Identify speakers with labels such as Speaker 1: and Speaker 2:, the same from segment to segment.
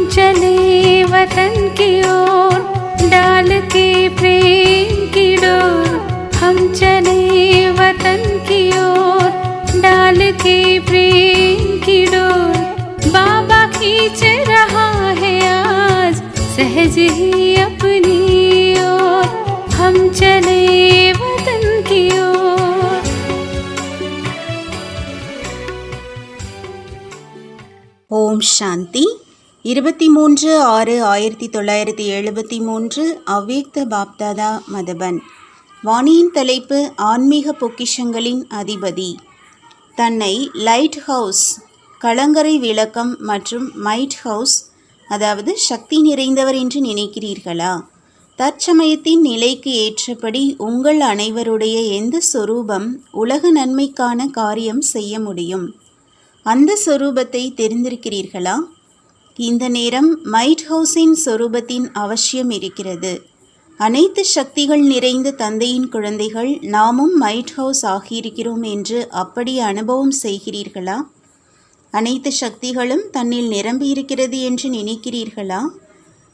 Speaker 1: चले वतन की ओर डाल के प्रेम की डोर। हम चले वतन की ओर डाल के प्रेम की डोर। बाबा खींच रहा है आज सहज ही अपनी ओर। हम चले वतन की ओर।
Speaker 2: ஓம் சாந்தி. 23/6/1973 அவ்யக்த பாப்தாதா மதபன். வாணியின் தலைப்பு ஆன்மீக பொக்கிஷங்களின் அதிபதி. தன்னை லைட் ஹவுஸ், கலங்கரை விளக்கம் மற்றும் மைட் ஹவுஸ், அதாவது சக்தி நிறைந்தவர் என்று நினைக்கிறீர்களா? தற்சமயத்தின் நிலைக்கு ஏற்றபடி உங்கள் அனைவருடைய எந்த சொரூபம் உலக நன்மைக்கான காரியம் செய்ய முடியும்? அந்த சொரூபத்தை தெரிந்திருக்கிறீர்களா? இந்த நேரம் மைட் ஹவுஸின் சொரூபத்தின் அவசியம் இருக்கிறது. அனைத்து சக்திகள் நிறைந்த தந்தையின் குழந்தைகள் நாமும் மைட் ஹவுஸ் ஆகியிருக்கிறோம் என்று அப்படி அனுபவம் செய்கிறீர்களா? அனைத்து சக்திகளும் தன்னில் நிரம்பியிருக்கிறது என்று நினைக்கிறீர்களா?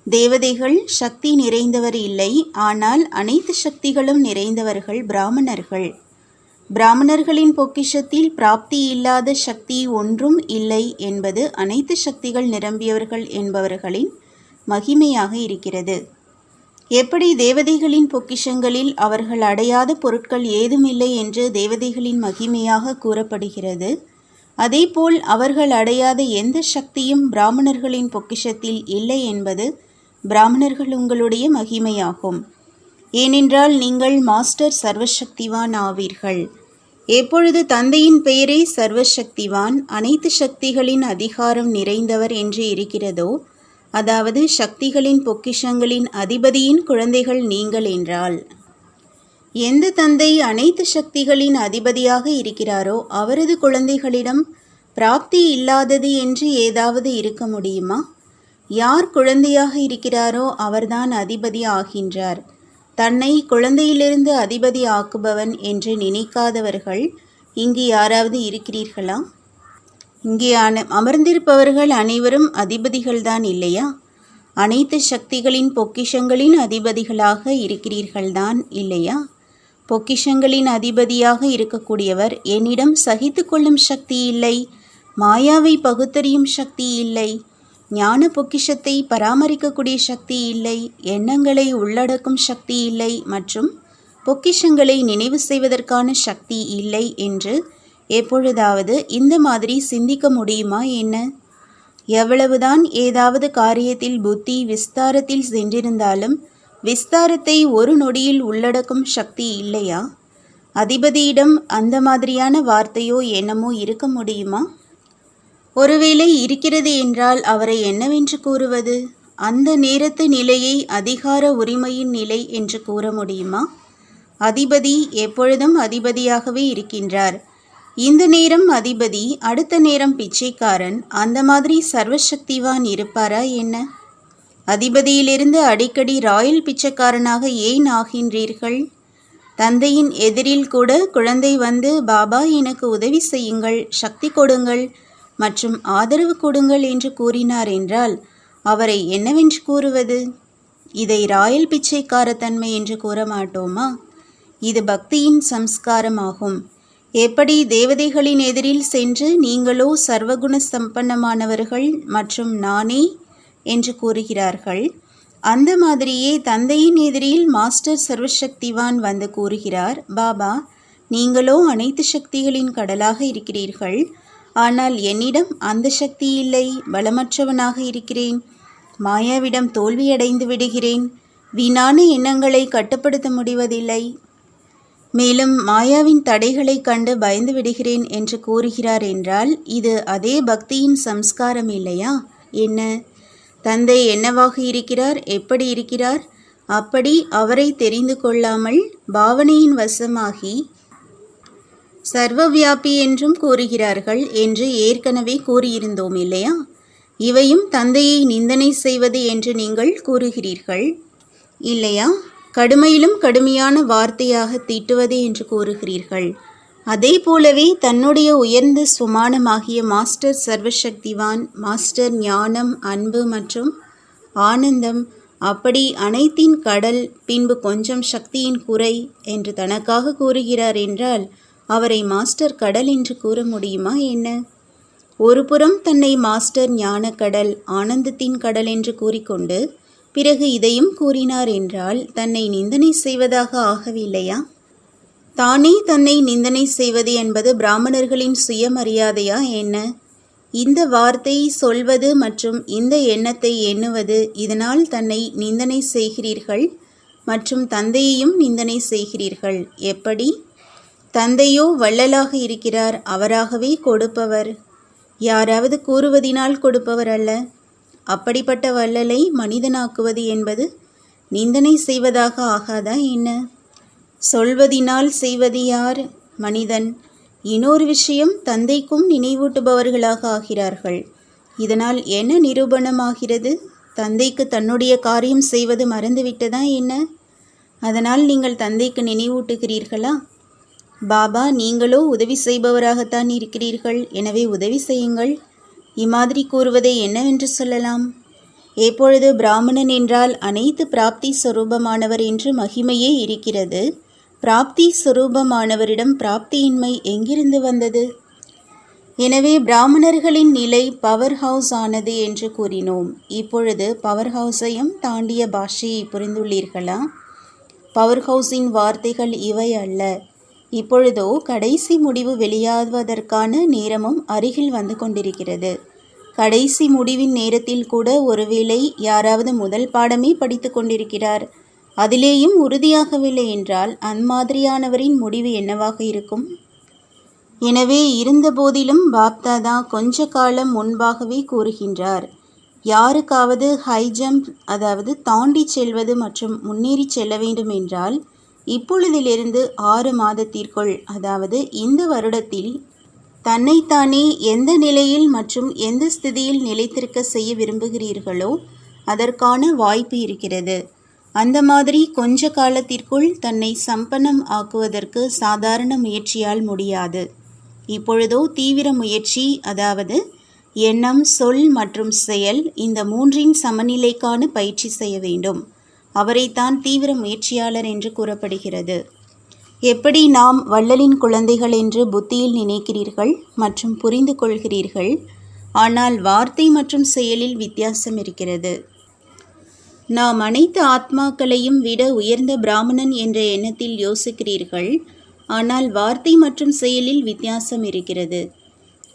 Speaker 2: தேவதைகள் சக்தி நிறைந்தவர் இல்லை, ஆனால் அனைத்து சக்திகளும் நிறைந்தவர்கள் பிராமணர்கள். பிராமணர்களின் பொக்கிஷத்தில் பிராப்தி இல்லாத சக்தி ஒன்றும் இல்லை என்பது அனைத்து சக்திகள் நிரம்பியவர்கள் என்பவர்களின் மகிமையாக இருக்கிறது. எப்படி தேவதைகளின் பொக்கிஷங்களில் அவர்கள் அடையாத பொருட்கள் ஏதுமில்லை என்று தேவதைகளின் மகிமையாக கூறப்படுகிறது, அதேபோல் அவர்கள் அடையாத எந்த சக்தியும் பிராமணர்களின் பொக்கிஷத்தில் இல்லை என்பது பிராமணர்கள் உங்களுடைய மகிமையாகும். ஏனென்றால் நீங்கள் மாஸ்டர் சர்வசக்திவான் ஆவீர்கள். எப்பொழுது தந்தையின் பெயரே சர்வசக்திவான், அனைத்து சக்திகளின் அதிகாரம் நிறைந்தவர் என்று இருக்கிறதோ, அதாவது சக்திகளின் பொக்கிஷங்களின் அதிபதியின் குழந்தைகள் நீங்கள் என்றால், எந்த தந்தை அனைத்து சக்திகளின் அதிபதியாக இருக்கிறாரோ அவரது குழந்தைகளிடம் பிராப்தி இல்லாதது என்று ஏதாவது இருக்க முடியுமா? யார் குழந்தையாக இருக்கிறாரோ அவர்தான் அதிபதி ஆகின்றார். தன்னை குழந்தையிலிருந்து அதிபதி ஆக்குபவன் என்று நினைக்காதவர்கள் இங்கு யாராவது இருக்கிறீர்களா? இங்கே அமர்ந்திருப்பவர்கள் அனைவரும் அதிபதிகள்தான் இல்லையா? அனைத்து சக்திகளின் பொக்கிஷங்களின் அதிபதிகளாக இருக்கிறீர்கள்தான் இல்லையா? பொக்கிஷங்களின் அதிபதியாக இருக்கக்கூடியவர், என்னிடம் சகித்து கொள்ளும் சக்தி இல்லை, மாயாவை பகுத்தறியும் சக்தி இல்லை, ஞான பொக்கிஷத்தை பராமரிக்கக்கூடிய சக்தி இல்லை, எண்ணங்களை உள்ளடக்கும் சக்தி இல்லை மற்றும் பொக்கிஷங்களை நினைவு செய்வதற்கான சக்தி இல்லை என்று எப்பொழுதாவது இந்த மாதிரி சிந்திக்க முடியுமா என்ன? எவ்வளவுதான் ஏதாவது காரியத்தில் புத்தி விஸ்தாரத்தில் சென்றிருந்தாலும் விஸ்தாரத்தை ஒரு நொடியில் உள்ளடக்கும் சக்தி இல்லையா? அதிபதியிடம் அந்த மாதிரியான வார்த்தையோ எண்ணமோ இருக்க முடியுமா? ஒருவேளை இருக்கிறது என்றால் அவரை என்னவென்று கூறுவது? அந்த நேரத்து நிலையை அதிகார உரிமையின் நிலை என்று கூற முடியுமா? அதிபதி எப்பொழுதும் அதிபதியாகவே இருக்கின்றார். இந்த நேரம் அதிபதி, அடுத்த நேரம் பிச்சைக்காரன், அந்த மாதிரி சர்வசக்திவான் இருப்பாரா என்ன? அதிபதியிலிருந்து அடிக்கடி ராயல் பிச்சைக்காரனாக ஏன் ஆகின்றீர்கள்? தந்தையின் எதிரில் கூட குழந்தை வந்து, பாபா எனக்கு உதவி செய்யுங்கள், சக்தி கொடுங்கள் மற்றும் ஆதரவு கொடுங்கள் என்று கூறினார் என்றால் அவரை என்னவென்று கூறுவது? இதை ராயல் பிச்சைக்காரத்தன்மை என்று கூற மாட்டோமா? இது பக்தியின் சம்ஸ்காரமாகும். எப்படி தேவதைகளின் எதிரில் சென்று நீங்களோ சர்வகுண சம்பன்னமானவர்கள் மற்றும் நானே என்று கூறுகிறார்கள், அந்த மாதிரியே தந்தையின் எதிரில் மாஸ்டர் சர்வசக்திவான் வந்து கூறுகிறார், பாபா நீங்களோ அனைத்து சக்திகளின் கடலாக இருக்கிறீர்கள், ஆனால் என்னிடம் அந்த சக்தி இல்லை, பலமற்றவனாக இருக்கிறேன், மாயாவிடம் தோல்வியடைந்து விடுகிறேன், வீணான எண்ணங்களை கட்டுப்படுத்த முடிவதில்லை, மேலும் மாயாவின் தடைகளை கண்டு பயந்து விடுகிறேன் என்று கூறுகிறார் என்றால் இது அதே பக்தியின் சம்ஸ்காரம் இல்லையா? என்ன? தந்தை என்னவாக இருக்கிறார், எப்படி இருக்கிறார்? அப்படி அவரை தெரிந்து கொள்ளாமல் பாவனையின் வசமாகி சர்வவியாபி என்றும் கூறுகிறார்கள் என்று ஏற்கனவே கூறியிருந்தோம் இல்லையா? இவையும் தந்தையை நிந்தனை செய்வது என்று நீங்கள் கூறுகிறீர்கள் இல்லையா? கடுமையிலும் கடுமையான வார்த்தையாக தீட்டுவது என்று கூறுகிறீர்கள். அதே போலவே தன்னுடைய உயர்ந்த சுமானமாகிய மாஸ்டர் சர்வசக்திவான், மாஸ்டர் ஞானம், அன்பு மற்றும் ஆனந்தம், அப்படி அனைத்தின் கடல், பின்பு கொஞ்சம் சக்தியின் குறை என்று தனக்காக கூறுகிறார் என்றால் அவரை மாஸ்டர் கடல் என்று கூற முடியுமா என்ன? ஒருபுறம் தன்னை மாஸ்டர் ஞான கடல், ஆனந்தத்தின் கடல் என்று கூறிக்கொண்டு பிறகு இதையும் கூறினார் என்றால் தன்னை நிந்தனை செய்வதாக ஆகவில்லையா? தானே தன்னை நிந்தனை செய்வது என்பது பிராமணர்களின் சுயமரியாதையா என்ன? இந்த வார்த்தையை சொல்வது மற்றும் இந்த எண்ணத்தை எண்ணுவது, இதனால் தன்னை நிந்தனை செய்கிறீர்கள் மற்றும் தந்தையையும் நிந்தனை செய்கிறீர்கள். எப்படி? தந்தையோ வள்ளலாக இருக்கிறார், அவராகவே கொடுப்பவர், யாராவது கூறுவதினால் கொடுப்பவர் அல்ல. அப்படிப்பட்ட வள்ளலை மனிதனாக்குவது என்பது நிந்தனை செய்வதாக ஆகாதா என்ன? சொல்வதினால் செய்வது யார்? மனிதன். இன்னொரு விஷயம், தந்தைக்கும் நினைவூட்டுபவர்களாக ஆகிறார்கள். இதனால் என்ன நிரூபணமாகிறது? தந்தைக்கு தன்னுடைய காரியம் செய்வது மறந்துவிட்டதா என்ன? அதனால் நீங்கள் தந்தைக்கு நினைவூட்டுகிறீர்களா? பாபா, நீங்களோ உதவி செய்பவராகத்தான் இருக்கிறீர்கள், எனவே உதவி செய்யுங்கள். இம்மாதிரி கூறுவதை என்னவென்று சொல்லலாம்? எப்பொழுது பிராமணன் என்றால் அனைத்து பிராப்தி சொரூபமானவர் என்று மகிமையே இருக்கிறது. பிராப்தி சொரூபமானவரிடம் பிராப்தியின்மை எங்கிருந்து வந்தது? எனவே பிராமணர்களின் நிலை பவர் ஹவுஸ் ஆனது என்று கூறினோம். இப்பொழுது பவர் ஹவுஸையும் தாண்டிய பாஷையை புரிந்துள்ளீர்களா? பவர் ஹவுஸின் வார்த்தைகள் இவை அல்ல. இப்பொழுதோ கடைசி முடிவு வெளியாவதற்கான நேரமும் அருகில் வந்து கொண்டிருக்கிறது. கடைசி முடிவின் நேரத்தில் கூட ஒருவேளை யாராவது முதல் பாடமே படித்து கொண்டிருக்கிறார், அதிலேயும் உறுதியாகவில்லை என்றால் அம்மாதிரியானவரின் முடிவு என்னவாக இருக்கும்? எனவே இருந்த போதிலும் பாப்தாதா கொஞ்ச காலம் முன்பாகவே கூறுகின்றார், யாருக்காவது ஹை ஜம்ப், அதாவது தாண்டி செல்வது மற்றும் முன்னேறி செல்ல வேண்டும் என்றால் இப்பொழுதிலிருந்து 6 மாதத்திற்குள், அதாவது இந்த வருடத்தில் தன்னைத்தானே எந்த நிலையில் மற்றும் எந்த ஸ்திதியில் நிலைத்திருக்க செய்ய விரும்புகிறீர்களோ அதற்கான வாய்ப்பு இருக்கிறது. அந்த மாதிரி கொஞ்ச காலத்திற்குள் தன்னை சம்பன்னம் ஆக்குவதற்கு சாதாரண முயற்சியால் முடியாது. இப்பொழுதோ தீவிர முயற்சி, அதாவது எண்ணம், சொல் மற்றும் செயல், இந்த 3இன் சமநிலைக்கான பயிற்சி செய்ய வேண்டும். அவரைத்தான் தீவிர முயற்சியாளர் என்று கூறப்படுகிறது. எப்படி நாம் வள்ளலின் குழந்தைகள் என்று புத்தியில் நினைக்கிறீர்கள் மற்றும் புரிந்து கொள்கிறீர்கள், ஆனால் வார்த்தை மற்றும் செயலில் வித்தியாசம் இருக்கிறது. நாம் அனைத்து ஆத்மாக்களையும் விட உயர்ந்த பிராமணன் என்ற எண்ணத்தில் யோசிக்கிறீர்கள், ஆனால் வார்த்தை மற்றும் செயலில் வித்தியாசம் இருக்கிறது.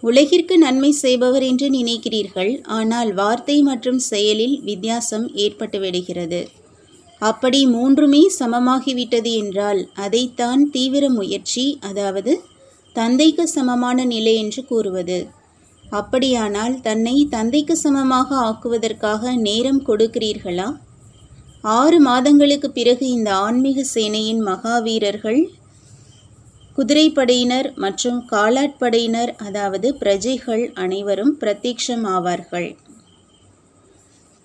Speaker 2: உலகிற்கு நன்மை செய்பவர் என்று நினைக்கிறீர்கள், ஆனால் வார்த்தை மற்றும் செயலில் வித்தியாசம் ஏற்பட்டுவிடுகிறது. அப்படி 3மே சமமாகிவிட்டது என்றால் அதைத்தான் தீவிர முயற்சி, அதாவது தந்தைக்கு சமமான நிலை என்று கூறுவது. அப்படியானால் தன்னை தந்தைக்கு சமமாக ஆக்குவதற்காக நேரம் கொடுக்கிறீர்களா? 6 மாதங்களுக்கு பிறகு இந்த ஆன்மீக சேனையின் மகாவீரர்கள், குதிரைப்படையினர் மற்றும் காலாட்படையினர், அதாவது பிரஜைகள் அனைவரும் பிரத்யக்ஷம் ஆவார்கள்.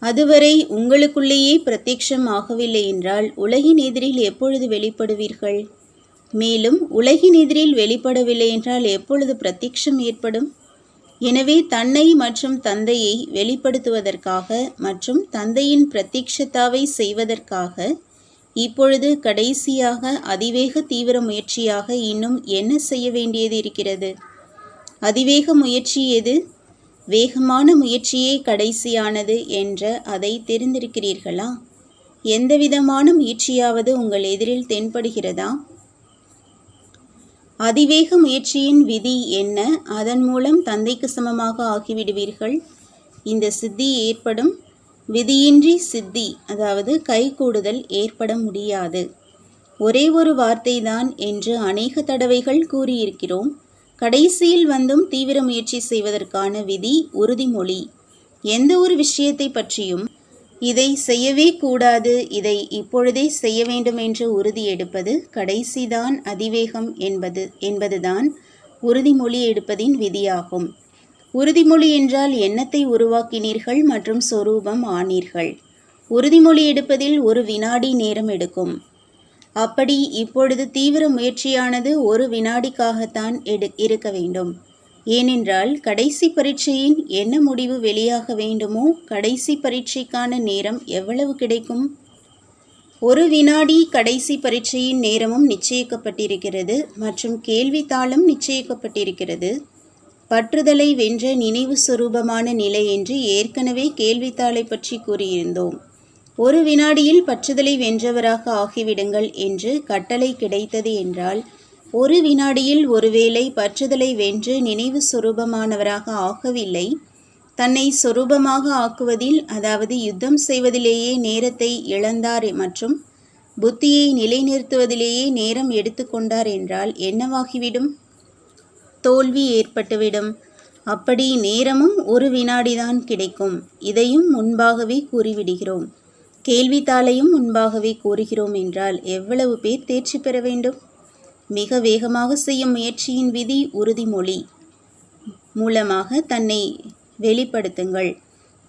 Speaker 2: அதுவரை உங்களுக்குள்ளேயே பிரத்யக்ஷம் ஆகவில்லை என்றால் உலகின் எதிரில் எப்பொழுது வெளிப்படுவீர்கள்? மேலும் உலகின் எதிரில் வெளிப்படவில்லை என்றால் எப்பொழுது பிரத்யக்ஷம் ஏற்படும்? எனவே தன்னை மற்றும் தந்தையை வெளிப்படுத்துவதற்காக மற்றும் தந்தையின் பிரத்யக்ஷதாவை செய்வதற்காக இப்பொழுது கடைசியாக அதிவேக தீவிர முயற்சியாக இன்னும் என்ன செய்ய வேண்டியது இருக்கிறது? அதிவேக முயற்சி எது? வேகமான முயற்சியே கடைசியானது என்ற அதை தெரிந்திருக்கிறீர்களா? எந்தவிதமான முயற்சியாவது உங்கள் எதிரில் தென்படுகிறதா? அதிவேக முயற்சியின் விதி என்ன? அதன் மூலம் தந்தைக்கு சமமாக ஆகிவிடுவீர்கள். இந்த சித்தி ஏற்படும். விதியின்றி சித்தி, அதாவது கைகூடுதல் ஏற்பட முடியாது. ஒரே ஒரு வார்த்தைதான் என்று அநேக தடவைகள் கூறியிருக்கிறோம். கடைசியில் வந்தும் தீவிர முயற்சி செய்வதற்கான விதி, உறுதிமொழி. எந்த ஒரு விஷயத்தை பற்றியும் இதை செய்யவே கூடாது, இதை இப்பொழுதே செய்ய வேண்டும் என்று உறுதி எடுப்பது கடைசிதான் அதிவேகம் என்பதுதான் உறுதிமொழி எடுப்பதின் விதியாகும். உறுதிமொழி என்றால் எண்ணத்தை உருவாக்கினீர்கள் மற்றும் சொரூபம் ஆனீர்கள். உறுதிமொழி எடுப்பதில் ஒரு வினாடி நேரம் எடுக்கும். அப்படி இப்பொழுது தீவிர முயற்சியானது ஒரு வினாடிக்காகத்தான் இருக்க வேண்டும். ஏனென்றால் கடைசி பரீட்சையின் என்ன முடிவு வெளியாக வேண்டுமோ கடைசி பரீட்சைக்கான நேரம் எவ்வளவு கிடைக்கும்? ஒரு வினாடி கடைசி பரீட்சையின் நேரமும் நிச்சயிக்கப்பட்டிருக்கிறது மற்றும் கேள்வித்தாளும் நிச்சயிக்கப்பட்டிருக்கிறது. பற்றுதலை வென்ற நினைவு சுரூபமான நிலை என்று ஏற்கனவே கேள்வித்தாளை பற்றி கூறியிருந்தோம். ஒரு வினாடியில் பற்றுதலை வென்றவராக ஆகிவிடுங்கள் என்று கட்டளை கிடைத்தது என்றால், ஒரு வினாடியில் ஒருவேளை பற்றுதலை வென்று நினைவு சொரூபமானவராக ஆகவில்லை, தன்னை சொரூபமாக ஆக்குவதில், அதாவது யுத்தம் செய்வதிலேயே நேரத்தை இழந்தார் மற்றும் புத்தியை நிலைநிறுத்துவதிலேயே நேரம் எடுத்துக்கொண்டார் என்றால் என்னவாகிவிடும்? தோல்வி ஏற்பட்டுவிடும். அப்படி நேரமும் ஒரு வினாடிதான் கிடைக்கும். இதையும் முன்பாகவே கூறிவிடுகிறோம். கேள்வித்தாளையும் முன்பாகவே கூறுகிறோம் என்றால் எவ்வளவு பேர் தேர்ச்சி பெற வேண்டும்? மிக வேகமாக செய்யும் முயற்சியின் விதி உறுதிமொழி மூலமாக தன்னை வெளிப்படுத்துங்கள்,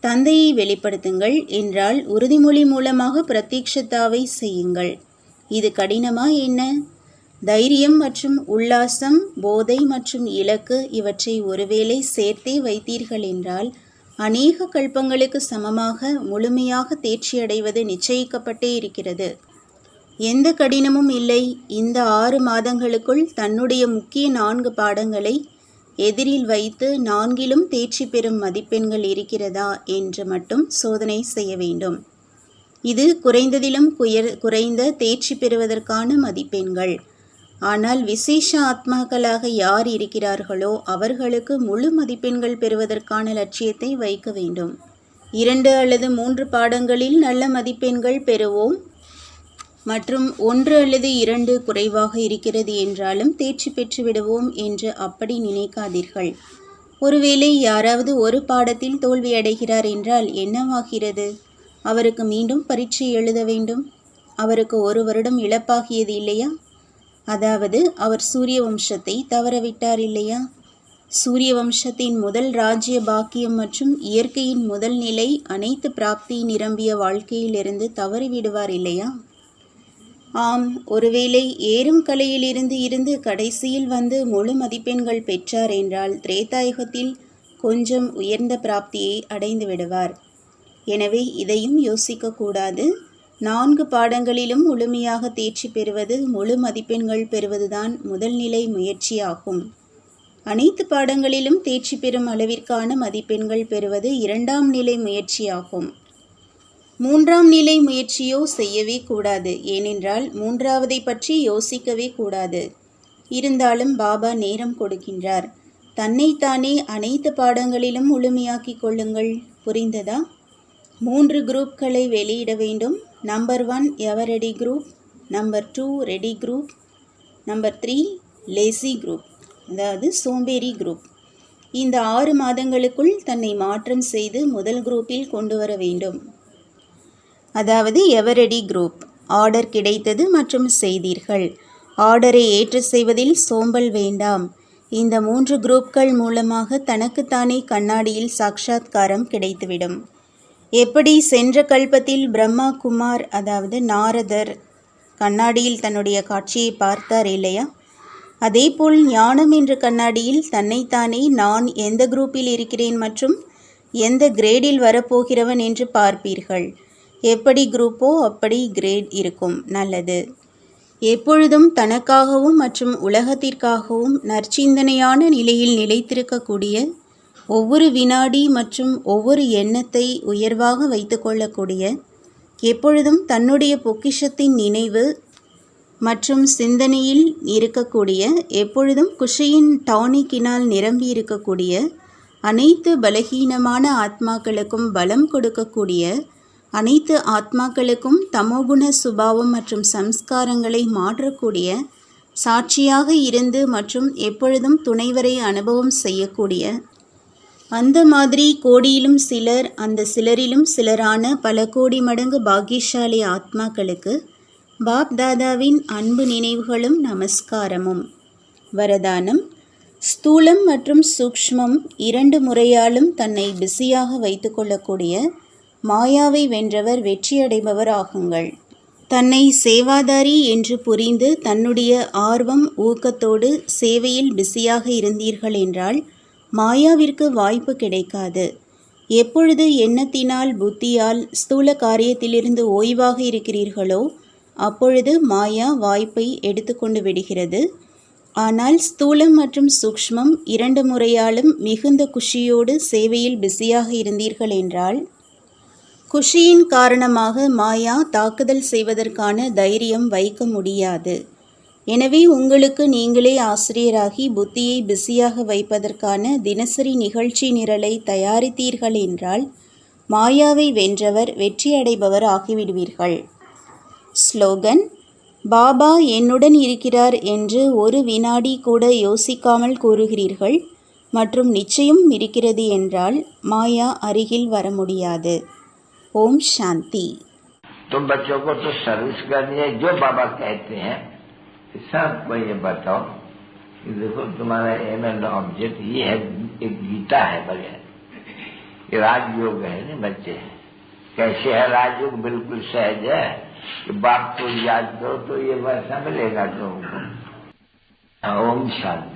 Speaker 2: தந்தையை வெளிப்படுத்துங்கள் என்றால் உறுதிமொழி மூலமாக பிரத்யக்ஷதாவை செய்யுங்கள். இது கடினமா என்ன? தைரியம் மற்றும் உல்லாசம், போதை மற்றும் இலக்கு இவற்றை ஒருவேளை சேர்த்தே வைத்தீர்கள் என்றால் அநேக கல்பங்களுக்கு சமமாக முழுமையாக தேர்ச்சியடைவது நிச்சயிக்கப்பட்டே இருக்கிறது. எந்த கடினமும் இல்லை. இந்த 6 மாதங்களுக்குள் தன்னுடைய முக்கிய 4 பாடங்களை எதிரில் வைத்து 4லும் தேர்ச்சி பெறும் மதிப்பெண்கள் இருக்கிறதா என்று மட்டும் சோதனை செய்ய வேண்டும். இது குறைந்ததிலும் குறைந்த தேர்ச்சி பெறுவதற்கான மதிப்பெண்கள். ஆனால் விசேஷ ஆத்மாக்களாக யார் இருக்கிறார்களோ அவர்களுக்கு முழு மதிப்பெண்கள் பெறுவதற்கான லட்சியத்தை வைக்க வேண்டும். 2 அல்லது 3 பாடங்களில் நல்ல மதிப்பெண்கள் பெறுவோம் மற்றும் 1 அல்லது 2 குறைவாக இருக்கிறது என்றாலும் தேர்ச்சி பெற்று விடுவோம் என்று அப்படி நினைக்காதீர்கள். ஒருவேளை யாராவது ஒரு பாடத்தில் தோல்வியடைகிறார் என்றால் என்னவாகிறது? அவருக்கு மீண்டும் பரீட்சை எழுத வேண்டும். அவருக்கு 1 வருடம் இழப்பாகியது இல்லையா? அதாவது அவர் சூரிய வம்சத்தை தவறவிட்டார் இல்லையா? சூரிய வம்சத்தின் முதல் ராஜ்ய பாக்கியம் மற்றும் இயற்கையின் முதல் நிலை அனைத்து பிராப்தி நிரம்பிய வாழ்க்கையிலிருந்து தவறிவிடுவார் இல்லையா? ஆம், ஒருவேளை ஏறும் கலையிலிருந்து கடைசியில் வந்து முழு மதிப்பெண்கள் பெற்றார் என்றால் திரேதாயுகத்தில் கொஞ்சம் உயர்ந்த பிராப்தியை அடைந்து விடுவார். எனவே இதையும் யோசிக்கக்கூடாது. 4 பாடங்களிலும் முழுமையாக தேர்ச்சி பெறுவது, முழு மதிப்பெண்கள் பெறுவதுதான் முதல் நிலை முயற்சியாகும். அனைத்து பாடங்களிலும் தேர்ச்சி பெறும் அளவிற்கான மதிப்பெண்கள் பெறுவது 2ஆம் நிலை முயற்சியாகும். 3ஆம் நிலை முயற்சியோ செய்யவே கூடாது. ஏனென்றால் 3ஆவதை பற்றி யோசிக்கவே கூடாது. இருந்தாலும் பாபா நேரம் கொடுக்கின்றார். தன்னைத்தானே அனைத்து பாடங்களிலும் முழுமையாக்கிக் கொள்ளுங்கள். புரிந்ததா? 3 குரூப்களை வெளியிட வேண்டும். நம்பர் 1 எவர் ready group, number 2 ready group, number 3 lazy group, அதாவது சோம்பேறி குரூப். இந்த 6 மாதங்களுக்குள் தன்னை மாற்றம் செய்து முதல் குரூப்பில் கொண்டு வர வேண்டும். அதாவது எவர் ரெடி குரூப். ஆர்டர் கிடைத்தது மற்றும் செய்தீர்கள். ஆர்டரை ஏற்று செய்வதில் சோம்பல் வேண்டாம். இந்த 3 குரூப்கள் மூலமாக தனக்குத்தானே கண்ணாடியில் சாட்சாத்காரம் கிடைத்துவிடும். எப்படி சென்ற கல்பத்தில் பிரம்மா குமார், அதாவது நாரதர், கண்ணாடியில் தன்னுடைய காட்சியை பார்த்தார் இல்லையா? அதேபோல் ஞானம் என்ற கண்ணாடியில் தன்னைத்தானே நான் எந்த குரூப்பில் இருக்கிறேன் மற்றும் எந்த கிரேடில் வரப்போகிறவன் என்று பார்ப்பீர்கள். எப்படி குரூப்போ அப்படி கிரேட் இருக்கும். நல்லது. எப்பொழுதும் தனக்காகவும் மற்றும் உலகத்திற்காகவும் நற்சிந்தனையான நிலையில் நிலைத்திருக்கக்கூடிய, ஒவ்வொரு வினாடி மற்றும் ஒவ்வொரு எண்ணத்தை உயர்வாக வைத்து கொள்ளக்கூடிய, எப்பொழுதும் தன்னுடைய பொக்கிஷத்தின் நினைவு மற்றும் சிந்தனையில் இருக்கக்கூடிய, எப்பொழுதும் குஷியின் டானிக்கினால் நிரம்பி இருக்கக்கூடிய, அனைத்து பலகீனமான ஆத்மாக்களுக்கும் பலம் கொடுக்கக்கூடிய, அனைத்து ஆத்மாக்களுக்கும் தமோகுண சுபாவம் மற்றும் சம்ஸ்காரங்களை மாற்றக்கூடிய, சாட்சியாக இருந்து மற்றும் எப்பொழுதும் துணைவரை அனுபவம் செய்யக்கூடிய, அந்த மாதிரி கோடியிலும் சிலர், அந்த சிலரிலும் சிலரான பல கோடி மடங்கு பாக்கியசாலி ஆத்மாக்களுக்கு பாப் தாதாவின் அன்பு நினைவுகளும் நமஸ்காரமும். வரதானம்: ஸ்தூலம் மற்றும் சூக்ஷ்மம் 2 முறையாலும் தன்னை பிஸியாக வைத்துக்கொள்ளக்கூடிய மாயாவை வென்றவர் வெற்றியடைபவர் ஆகுங்கள். தன்னை சேவாதாரி என்று புரிந்து தன்னுடைய ஆர்வம் ஊக்கத்தோடு சேவையில் பிஸியாக இருந்தீர்கள் என்றால் மாயாவிற்கு வாய்ப்பு கிடைக்காது. எப்பொழுது எண்ணத்தினால் புத்தியால் ஸ்தூல காரியத்திலிருந்து ஓய்வாக இருக்கிறீர்களோ அப்பொழுது மாயா வாய்ப்பை எடுத்துக்கொண்டு விடுகிறது. ஆனால் ஸ்தூலம் மற்றும் சூக்ஷ்மம் 2 முறையாலும் மிகுந்த குஷியோடு சேவையில் பிஸியாக இருந்தீர்கள் என்றால் குஷியின் காரணமாக மாயா தாக்குதல் செய்வதற்கான தைரியம் வைக்க முடியாது. எனவே உங்களுக்கு நீங்களே ஆசிரியராகி புத்தியை பிஸியாக வைப்பதற்கான தினசரி நிகழ்ச்சி நிரலை தயாரித்தீர்கள் என்றால் மாயாவை வென்றவர் வெற்றியடைபவர் ஆகிவிடுவீர்கள். ஸ்லோகன்: பாபா என்னுடன் இருக்கிறார் என்று ஒரு வினாடி கூட யோசிக்காமல் கூறுகிறீர்கள் மற்றும் நிச்சயம் இருக்கிறது என்றால் மாயா அருகில் வர முடியாது. ओम शांति।
Speaker 3: तुम बच्चों को तो सर्विस करनी है, जो बाबा कहते हैं सबको ये बताओ कि देखो तुम्हारा एम एंड ऑब्जेक्ट ये है, एक गीता है बगैर, ये राजयोग है ना बच्चे। कैसे है राजयोग? बिल्कुल सहज है कि बाप को याद करो तो ये वैसा मिलेगा तुमको। ओम शांति।